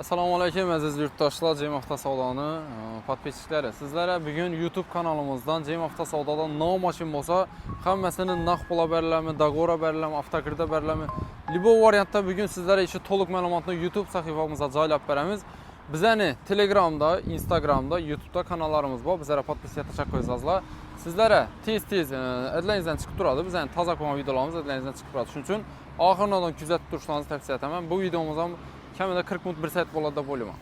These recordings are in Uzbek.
Assalomu alaykum aziz yurtdoshlar, Cem Avtosavdoni podpischiklari. Sizlarga bugun YouTube kanalımızdan Cem Avtosavdodan nov mashin bo'lsa, hammasini naq pula berilami, dagora berilami, avtokirda berilami, libo variantda bugun sizlarga işi to'liq ma'lumotni YouTube sahifamizga joylab beramiz. Bizani Telegramda, Instagramda, YouTube'da kanallarımız bor. Bizlarga podpisga tashakkur qo'yasizlar. Sizlarga tez-tez adlaringizdan chiqib turadi. Bizning toza qilgan videolarimiz adlaringizdan chiqib turadi. Shuning uchun oxiridan kuzatib turishlaringizni tavsiya etaman. Bu videomiz ham kamida 40 minut 1 saat bo'ladi deb o'ylayman.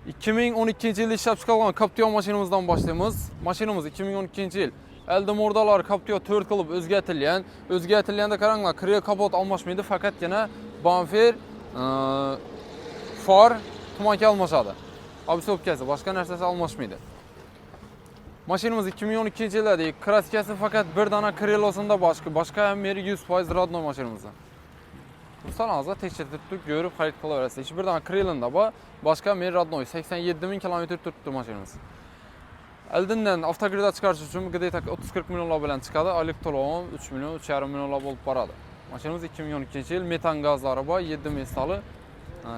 2012-yilda ishlab chiqarilgan Captiva mashinamizdan boshlaymiz. Mashinamiz 2012-yil. Eldamordalar Captiva 4 qilib o'zgartirilgan. O'zgartirilganda qaranglar, kril kapot almashmaydi, faqatgina bamper, far, tumanka almashadi. Obsopkasi, boshqa narsasi almashmaydi. Mashinamiz 2012-yilda kraskasi faqat bir dona krilosida boshqa ham 100% rodnoy mashinamizdan. Ruhsatlarınızda tekşirtib görüp xarid qılaverasizlar. Hiç bir dana krilində bor, başqa meri rodnoy 87.000 kilometr turibdi mashinamiz. Oldindan avtogridga chiqarish uchun g'day 30-40 millionlar bilan chiqadi. Oylik to'lovim 3 million, 3,5 millionlar bo'lib boradi. Mashinamiz 2012-yil, metan gazlari bor, 7 mestali,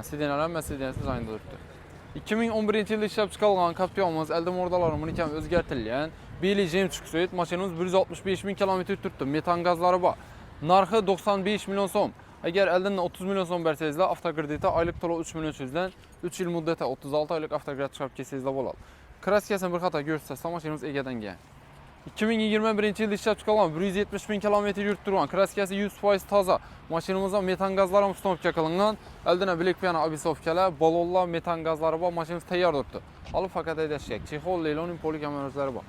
sedanlar Mercedes joyida turibdi. 2011-yilda ishlab chiqarilgan Captivamiz Eldamordalar ham o'zgartirilgan. Beli jemchuksoyt mashinamiz 165.000 kilometr turibdi. Metan gazlari bor. Narxi 95 million so'm. Agar eldan 30 million so'm bersangizlar, avtokreditda oylik to'lov 3 million dan 3 yil muddatda 36 oylik avtokredit chiqarib kelsangizlar bo'ladi. Kraskasini bir xato ko'rsatsa, mashinamiz egadangan. 2021-yilda ishlab chiqarilgan 170.000 kilometr yurib turgan, kraskasi 100% toza. Mashinamizda metan gazlari ham ustonovka qilingan. Eldina bilek piyano obisovkalar, balonlar, metan gazlari bor. Mashinamiz tayyor turibdi. Olib faqat haydashga. Chexol, Leylon, polik kameralari bor.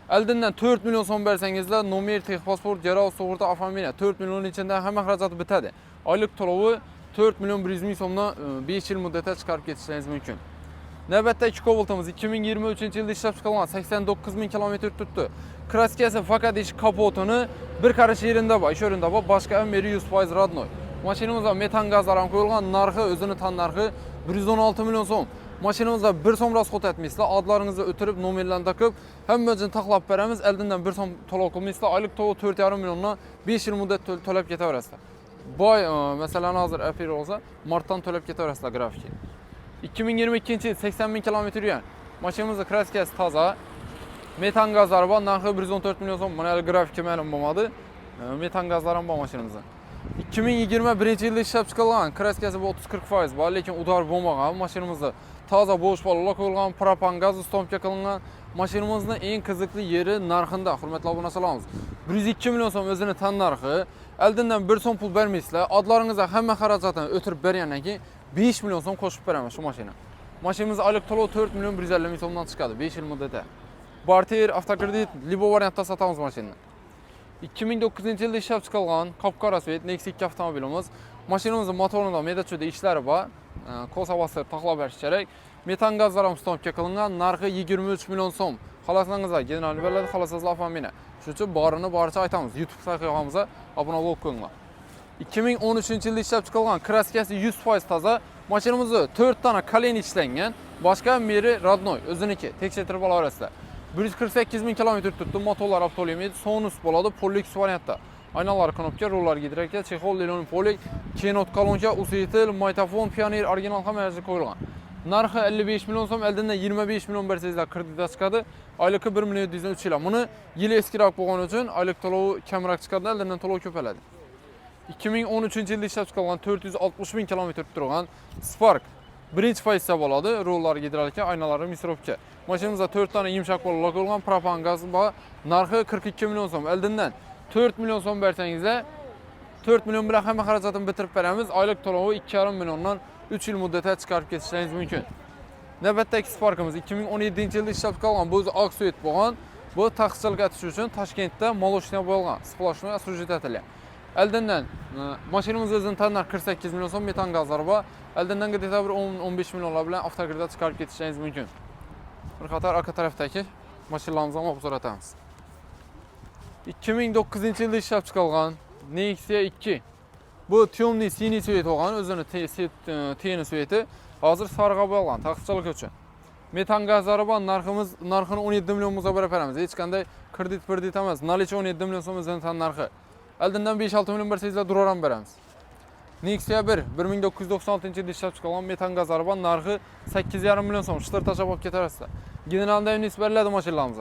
Eldindan 4 million so'm bersangizlar, nomer, texpasport, jarov, sug'urta, avtomobil 4 million ichida hamma xarajati bitadi. Oylik to'lovi 4 million 100 ming so'mdan 5 yil muddatda chiqarib ketishingiz mumkin. Navbatda 2 Cobalt'imiz 2023-yilda ishlab chiqarilgan 89.000 kilometr turibdi. Kraskasi faqat ish kapotini bir qarish yerida bor, ish o'rinda bor, boshqa ham 100% rodnoy. Mashinamizda metan gazlar ham qo'yilgan, narxi o'zini tan narxi 116 million so'm. Mashinamizda 1 so'm rasxod etmaysizlar, adlaringizni o'tirib, nomerlarni taqib, hammani taqlab beramiz. Eldindan 1 so'm to'lov qilmaysizlar, oylik to'lov 4,5 milliondan 5 yil muddat to'lab ketaverasizlar. Boy, masalan hozir aprel olsa, martdan to'lab ketaverasizlar grafiki. 2022-yil 80.000 kilometr yurgan. Mashinamizda kraskasi toza. Metan gazlari bor, narxi 114 million so'm. Mana grafiki ma'lum bo'lmadi. Metan gazlari ham bor mashinamizda. 2021-yilda ishlab chiqarilgan, kraskasi bu 30-40% bor, lekin udar bo'lmagan. Mashinamizda toza bo'sh bolalar qo'yilgan, propan gaz ustonovka qilingan. Mashinamizning eng qiziqli yeri narxida, hurmatli obunachilarimiz. 102 million so'm o'zini tan narxi. Eldindan 1 so'm pul bermaysizlar, adlaringizga hamma xarajatini o'tirib bergandan keyin 5 million so'm qo'shib beraman shu mashina. Mashinamiz oylik to'lov 4 million 150 ming so'mdan chiqadi 5 yil muddatda. Barter, avtokredit, libo variantda sotamiz mashinani. 2009-yilda ishlab chiqarilgan qop-qora svet Nexia 2 avtomobilimiz. Mashinamizning motorida medacho'da ishlari bor. Kosavaslar taqlab berish kerak. Metan gazlar ham ustonovka qilingan, narxi 23 million so'm. Xohlasangiz general beradi, xohlasangiz avtomobilni. Shuning uchun borini boricha aytamiz. YouTube sahifamizga obuna bo'lib qo'yinglar. 2013-yilda ishlab chiqarilgan kraskasi 100% toza. Mashinamizda 4 dona kolen ishlangan, boshqa meri rodnoy, o'ziniki. Tekshirtirib olaverasizlar. 148.000 kilometr turibdi, motorlar avtolimid, sonus bo'ladi, Polix variantda. Aynalar knopka, rullar gidrakka, Chexol, Leylon, polik, kenot kolonka, usitel, magnitofon, pioner original hamma qo'yilgan. Narxi 55 million so'm, eldindan 25 million bersangizlar kreditda chiqadi. Oyligi 1 million 703 yil. Buni yili eskiroq bo'lgani uchun oylik to'lovi kamroq chiqadi, eldindan to'lov ko'payadi. 2013-yilda ishlab chiqarilgan 460.000 kilometr turgan Spark birinchi faizda bo'ladi, rullar gidrolika, aynalari misrovka. Mashinamizda 4 dona yumshoq bolalar qo'yilgan, propan gaz bor, narxi 42 million so'm. Eldindan 4 million so'm bersangizlar 4 million bilan hamma xarajatini bitirib beramiz. Oylik to'lovi 2,5 milliondan 3 yil muddatda chiqarib ketishingiz mumkin. Navbatdagi Sparkimiz 2017-yilda ishlab chiqarilgan, bu o'zi oqsuvet bo'lgan. Bu taxschilik etish uchun Toshkentda molochniya bo'lgan, splashnoy asujit etilgan. Eldindan mashinamiz o'zining tan narxi 48 million so'm, metan gazlari bor. Eldindan g'day 10-15 millionlar bilan avtokreditda chiqarib ketishingiz mumkin. Bir qator orqa tarafdagi mashinalarimizni ham obzor etamiz. 2009-yilda ishlab chiqarilgan Nexia 2. Bu temniy siniy svet bo'lgan, o'zini teni sveti. Hozir sarg'a bo'lgan, taxschilik uchun. Metan gazlari bor, narxini 17 million so'mga berib beramiz. Hech qanday kredit emas, nalichi 17 million so'm o'zining tan narxi. Eldindan 5-6 million bersangizlar durar ham beramiz. Nexia 1 1996-yılda ishlab chiqarilgan metan gaz araba narxi 8,5 million so'm. Shtir tashlab olib ketarasiz. Generalda uni beriladi mashinalarimiz.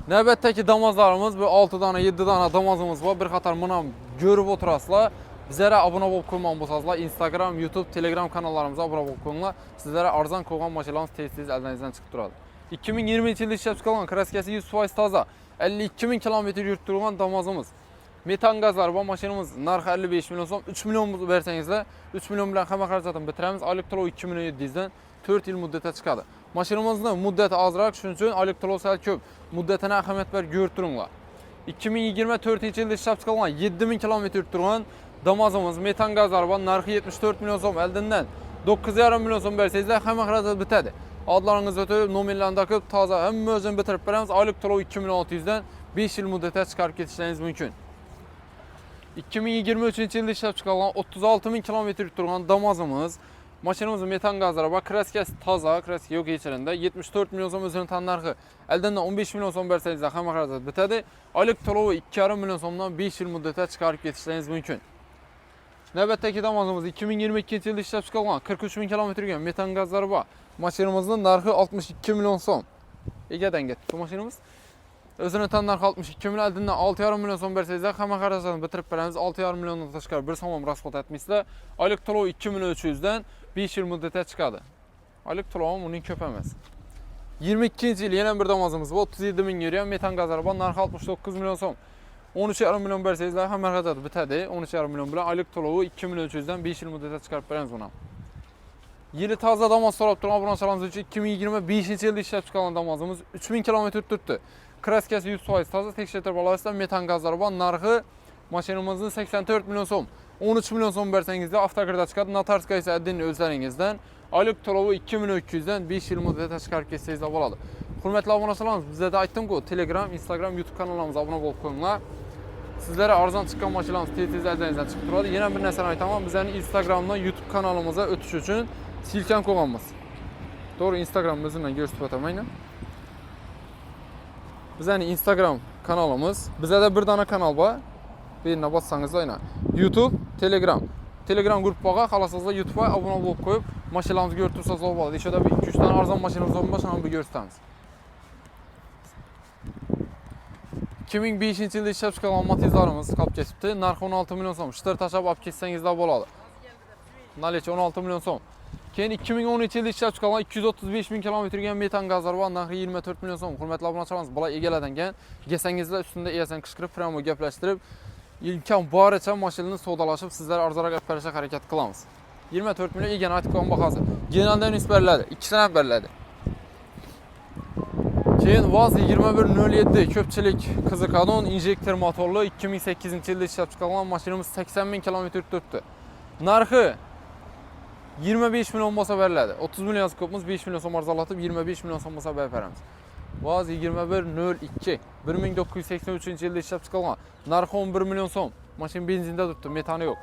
Navbatdagi damozlarimiz bu 6 dana, 7 dana damozimiz var. Bir qator buni ko'rib o'tirasizlar. Bizlere abone bo'lib qo'ygan bo'lsangizlar, Instagram, YouTube, Telegram kanallarımıza abone bo'lib qo'yinglar. Sizlere arzon qo'ygan mashinalarimiz tez-tez elinizdan chiqib turadi. 2020-yilda ishlab chiqarilgan, kraskasi 100% toza, 52 ming kilometr yurib turgan damozimiz. Metan gaz araba mashinamiz narxi 55 million so'm. 3 million bersangizlar, 3 million bilan hamma xarajatini bitiramiz. Oylik to'lov 2 million 700 dan 4 yil muddatga chiqadi. Mashinamizning muddati ozroq, shuning uchun oylik to'lov sal ko'p. Muddatini ahamiyat berib ko'rib turinglar. 2024-yilda ishlab chiqarilgan 7000 kilometr yurib turgan damozimiz metan gaz araba narxi 74 million so'm. Eldindan 9,5 million so'm bersangizlar hamma xarajat bitadi. Adlarınızı ötürüp, nominlarını takıp, taza hem özünü bitirip veremiz. Aylık to'lov 2600 dan 5 yil muddatga chiqarib ketishlariniz mumkin. 2023-yilda ishlab chiqarilgan 36 ming kilometr yurib turgan damozimiz. Mashinamiz metan gaz araba, kraskasi toza, kraska yo'q ichida 74 million so'm o'zining tan narxi. Eldan 15 million so'm bersangizlar hamma xarajat bitadi. Oylik to'lovi 2,5 million so'mdan 5 yil muddatga chiqarib ketishlariniz mumkin. Navbatdagi damozimiz 2022-yilda ishlab chiqarilgan 43 ming kilometr yurgan metan gaz araba. Mashinamizning narxi 62 million so'm. Egadan ketdi bu mashinamiz. O'zining tan narxi 62 million, eldan 6,5 million so'm bersangizlar hamma xarajatini bitirib beramiz. 6,5 milliondan tashqari bir so'm rasxod etmaysizlar. Oylik to'lov 2 million 300 dan 5 yil muddatga chiqadi. Oylik to'lovi uning ko'p emas. 22-yil yana bir damozimiz bor. 37 ming yurgan metan gaz araba narxi 69 million so'm. 13,5 million bersangizlar hamma xarajat bitadi. 13,5 million bilan oylik to'lovi 2 million 300 dan 5 yil muddatga chiqarib beramiz buni. Yili toza damoz so'rab turgan obunachilarimiz uchun 2025-yilda ishlab chiqarilgan damozimiz 3000 kilometr turibdi. Kraskasi 100% toza, tekshirtirib olasizlar. Metan gaz araba narxi mashinamizning 84 million so'm. 13 million so'm bersangizlar avtogirda chiqadi. Notarskaya esa adin o'zlaringizdan oylik to'lovi 2 million 300 dan 5 yil muddatga chiqarib ketsangizlar bo'ladi. Hurmatli obunachilarimiz, bizda aytdim-ku, Telegram, Instagram, YouTube kanallarimizga obuna bo'lib qo'yinglar. Sizlere arzon chiqqan mashinalarimiz tez-tez elinizdan chiqib turadi. Yana bir narsani aytaman, bizning Instagramdan YouTube kanalimizga o'tish uchun silkan qo'yganmiz. To'g'ri, Instagram o'zimdan ko'rsatib o'taman. Bizning Instagram kanalimiz, bizda bir dana kanal bor. Bu yerga bossangizlar, YouTube, Telegram. Telegram guruhga xohlasangizlar YouTube'ga obuna bo'lib qo'yib, mashinalarimizni ko'rib tursangiz bo'ladi. Ishada 2-3 dana arzon mashinamiz bor, shuni bir ko'rsatamiz. 2005-yilda ishlab chiqarilgan Matizlarimiz qolib ketibdi. Narxi 16 million so'm. Shtir tashlab olib ketsangizlar bo'ladi. Nalechi 16 million so'm. Keyin 2013-yilda ishlab chiqarilgan 235 ming kilometr yurgan metan gaz araba narxi 24 million so'm. Hurmatli obunachilarimiz, bular egalangan. Gelsangizlar ustunda egasini qishqirib, pramo gaplashtirib, imkon boricha mashinani savdolashib, sizlar arzonroq olib berishga harakat qilamiz. 24 million egani aytib qo'ygan bahasi. Generalda uni beriladi, 2 sana beriladi. Keyin Vaz 2107 ko'pchilik qiziqadigan injektor motorli 2008-yilda ishlab chiqarilgan mashinamiz 80 ming kilometr turibdi. Narxi 25 million bo'lsa beriladi. 30 million yozib ko'pmiz, 5 million so'm arzonlatib 25 million so'm bo'lsa berib beramiz. Vaz 2102 1983-yilda ishlab chiqarilgan. Narxi 11 million so'm. Mashina benzinda turibdi, metani yo'q.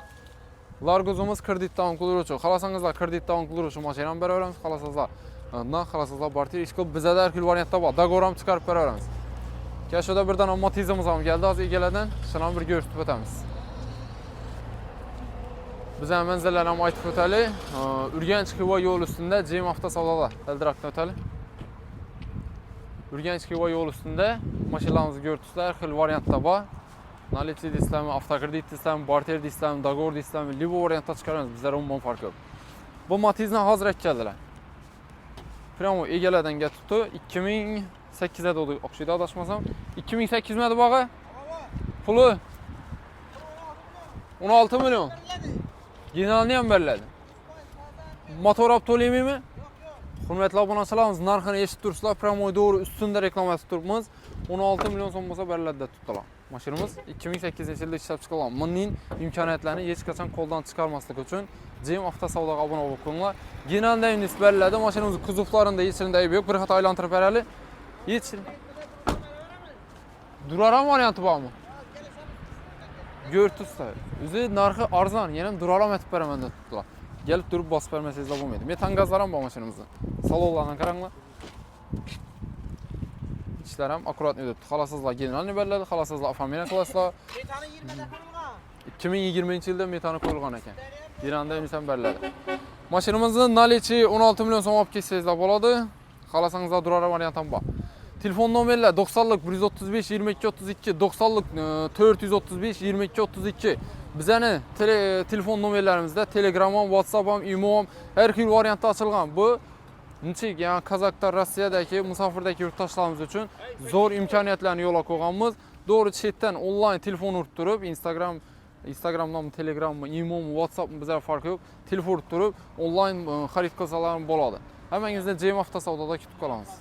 Largozimiz kreditdan qiluvchi. Xohlasangizlar kreditdan qiluvchi mashinani beraveramiz, xohlasangizlar xohlasangizlar barter ish qilib bizda har xil variantlar bor. Dogovor ham chiqarib beraveramiz. Kashada bir dona Matizimiz ham keldi, hozir egalardan shuni ham bir ko'rsatib o'tamiz. Biz ham manzillarni ham aytib o'taylik. Urganch Xiva yo'l ustida Jim avtosavdoda Eldirakdan o'taylik. Urganch Xiva yo'l ustida mashinalarimizni ko'rsatishlar, har xil variantlar bor. Nalechi deysizlarmi, avtokredit deysizlarmi, barter deysizlarmi, dogovor deysizlarmi, libo variantlar chiqaramiz. Bizlar umuman farqi yo'q. Bu Matizni hozir keldilar. Pramo egalardan ketibdi. 2008 da o'xshaydi, adashmasam. 2008 mi edi bog'i? Puli 16 million. Generalni ham beriladi. Motor olib to'laymaymi? Hurmatli obunachilarimiz, narxini eshitib turibsizlar. Pramo to'g'ri ustunda reklama qilib turibmiz. 16 million so'm bo'lsa beriladi deb tutdilar. Mashinamiz 2008-yilda ishlab chiqarilgan. Bunning imkoniyatlarini hech qachon qo'ldan chiqarmaslik uchun Jim avtosavdoga obuna bo'lib qo'yinglar. Generalda uni beriladi. Mashinamiz kuzovlarida hech qanday aybi yo'q. Bir xato aylantirib beraylik. Hech Duraram varianti bormi? Ko'rtusizlar. O'zi narxi arzon, yana duraram aytib beraman deb tutdilar. Gelib turib bosib bermasangizlar bo'lmaydi. Metan gazlar ham bor mashinamizda. Salonlardan qaranglar. İşler ham akkurat o'tibdi. Xohlasangizlar generalni beriladi, xohlasangizlar familiya qilasizlar. 2020-yilda metani qo'yilgan ekan. İranda emisam berladi. Mashinamizni nalichi 16 million so'm olib ketsangiz bo'ladi. Xalasangiz durara variant ham bor. Telefon nomerlar 90lik 135 22 32, 90lik 435 22 32. Bizani telefon nomerlarimizda Telegram ham, WhatsApp ham, Imo ham har xil variantda ochilgan. Bu Nechik, yani Kazaklar, Rossiyadagi, musofirdagi yurtdoshlarimiz uchun zo'r imkoniyatlarni yo'lga qo'yganmiz. Doğru chatdan onlayn telefon urib turib, Instagramdan, Telegrammi, Imo'mi, WhatsAppmi bizlar farqi yo'q. Telefon urib turib, onlayn xarid qilsalarim bo'ladi. Hammangizdan JM Avtosavdoda kutib qolamiz.